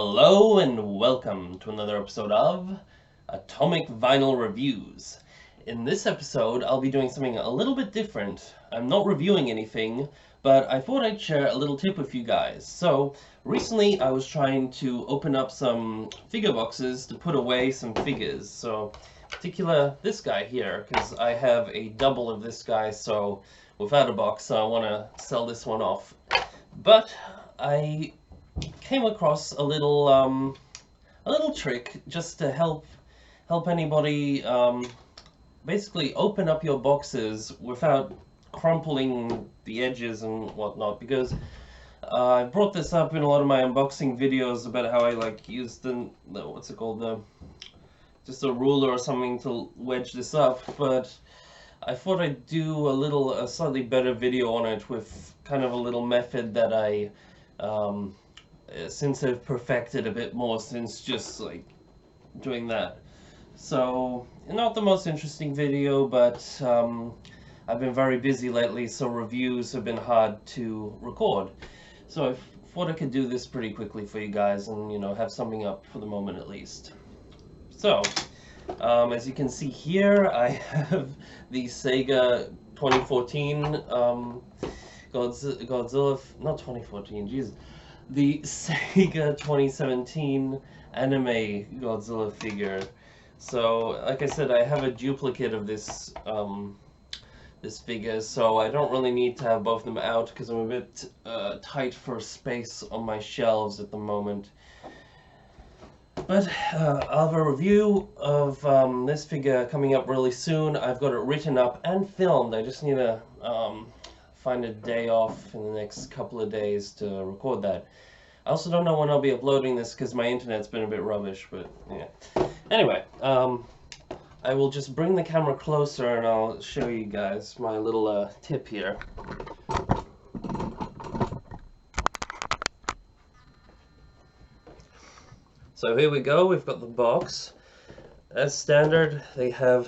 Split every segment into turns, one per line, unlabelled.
Hello and welcome to another episode of Atomic Vinyl Reviews. In this episode, I'll be doing something a little bit different. I'm not reviewing anything, but I thought I'd share a little tip with you guys. So, recently I was trying to open up some figure boxes to put away some figures. So, in particular, this guy here, because I have a double of this guy, so without a box, I want to sell this one off. But I came across a little trick just to help anybody basically open up your boxes without crumpling the edges and whatnot, because I brought this up in a lot of my unboxing videos about how I use the what's it called, just a ruler or something to wedge this up, but I thought I'd do a slightly better video on it with kind of a little method that I since I've perfected a bit more since just doing that. So, not the most interesting video, but I've been very busy lately, so reviews have been hard to record. So I thought I could do this pretty quickly for you guys and, have something up for the moment at least. So, as you can see here, I have the Sega 2014 Godzilla, not 2014, jeez. The Sega 2017 anime Godzilla figure. So, like I said, I have a duplicate of this this figure, so I don't really need to have both of them out because I'm a bit tight for space on my shelves at the moment. But I'll have a review of this figure coming up really soon. I've got it written up and filmed. I just need to find a day off in the next couple of days to record that. I also don't know when I'll be uploading this because my internet's been a bit rubbish, but yeah. Anyway, I will just bring the camera closer and I'll show you guys my little tip here. So here we go, we've got the box. As standard, they have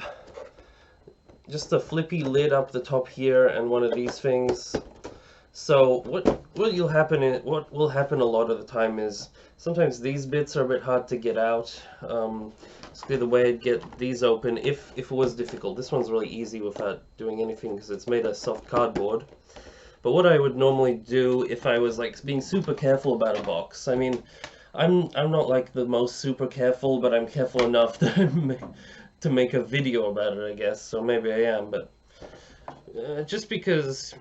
just a flippy lid up the top here and one of these things. So what will happen a lot of the time is sometimes these bits are a bit hard to get out. Basically the way I'd get these open, if it was difficult. This one's really easy without doing anything because it's made of soft cardboard. But what I would normally do if I was being super careful about a box, I mean, I'm not like the most super careful, but I'm careful enough to make a video about it, I guess. So maybe I am, but just because,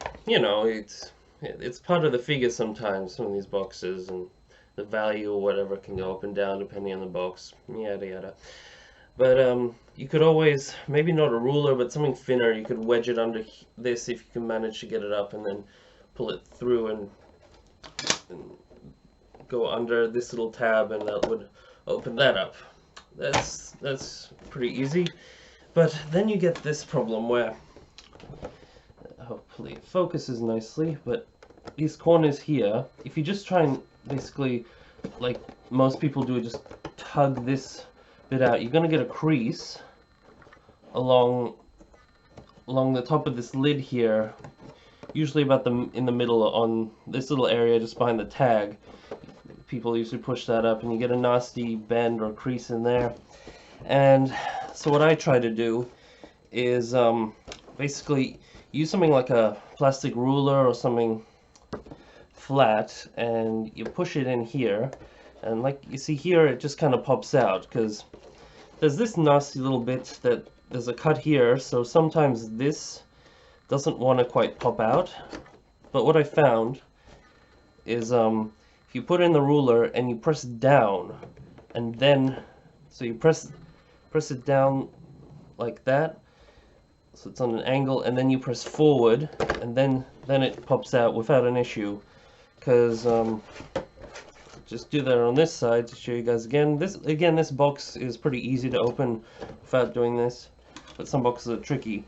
it's part of the figure sometimes, some of these boxes, and the value or whatever can go up and down depending on the box, yada yada. But you could always, maybe not a ruler, but something thinner, you could wedge it under this if you can manage to get it up, and then pull it through and go under this little tab, and that would open that up. That's pretty easy. But then you get this problem where, hopefully it focuses nicely, but these corners here, if you just try and basically, like most people do, just tug this bit out, you're going to get a crease along the top of this lid here, usually about in the middle on this little area just behind the tag. People usually push that up and you get a nasty bend or crease in there. And so what I try to do is basically use something like a plastic ruler or something flat, and you push it in here, and like you see here, it just kind of pops out because there's this nasty little bit that there's a cut here, so sometimes this doesn't want to quite pop out. But what I found is if you put in the ruler and you press down, and then so you press it down like that, so it's on an angle, and then you press forward, and then it pops out without an issue. Because just do that on this side to show you guys again. This box is pretty easy to open without doing this, but some boxes are tricky.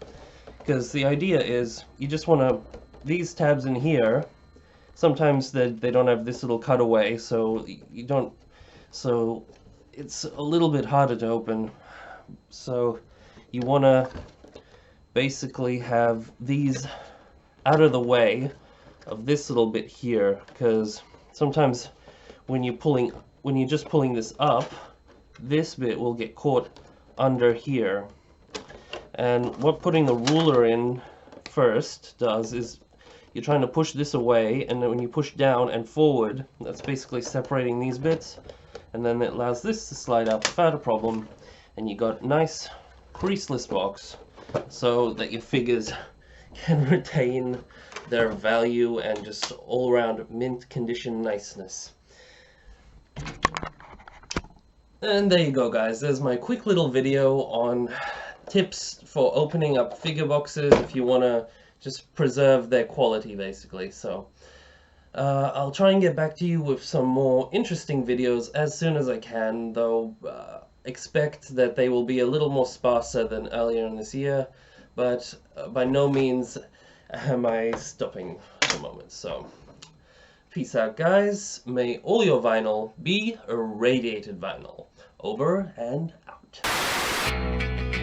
Because the idea is you just want to, these tabs in here, sometimes they don't have this little cutaway, so so it's a little bit harder to open. So you want to basically have these out of the way of this little bit here, because sometimes when you're pulling when you're just pulling this up, this bit will get caught under here. And what putting the ruler in first does is you're trying to push this away, and then when you push down and forward, that's basically separating these bits, and then it allows this to slide up without a problem, and you got a nice creaseless box so that your figures can retain their value and just all around mint condition niceness. And there you go, guys. There's my quick little video on tips for opening up figure boxes if you want to just preserve their quality, basically. So I'll try and get back to you with some more interesting videos as soon as I can, though expect that they will be a little more sparser than earlier in this year, but by no means am I stopping at the moment. So peace out, guys. May all your vinyl be irradiated vinyl. Over and out.